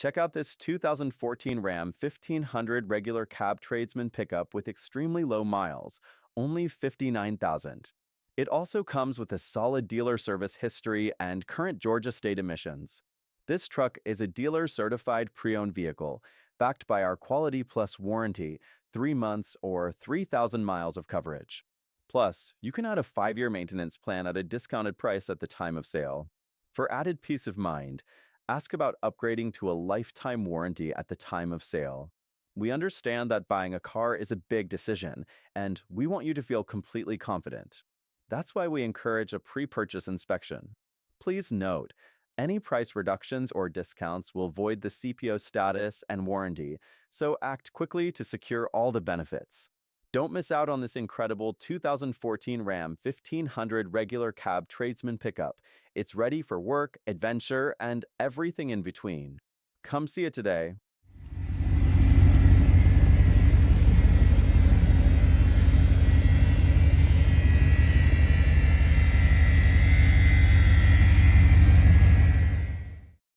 Check out this 2014 Ram 1500 regular cab tradesman pickup with extremely low miles, only 59,000. It also comes with a solid dealer service history and current Georgia state emissions. This truck is a dealer certified pre-owned vehicle, backed by our Quality Plus warranty, 3 months or 3,000 miles of coverage. Plus, you can add a 5-year maintenance plan at a discounted price at the time of sale. For added peace of mind, ask about upgrading to a lifetime warranty at the time of sale. We understand that buying a car is a big decision, and we want you to feel completely confident. That's why we encourage a pre-purchase inspection. Please note, any price reductions or discounts will void the CPO status and warranty, so act quickly to secure all the benefits. Don't miss out on this incredible 2014 Ram 1500 regular cab tradesman pickup. It's ready for work, adventure, and everything in between. Come see it today.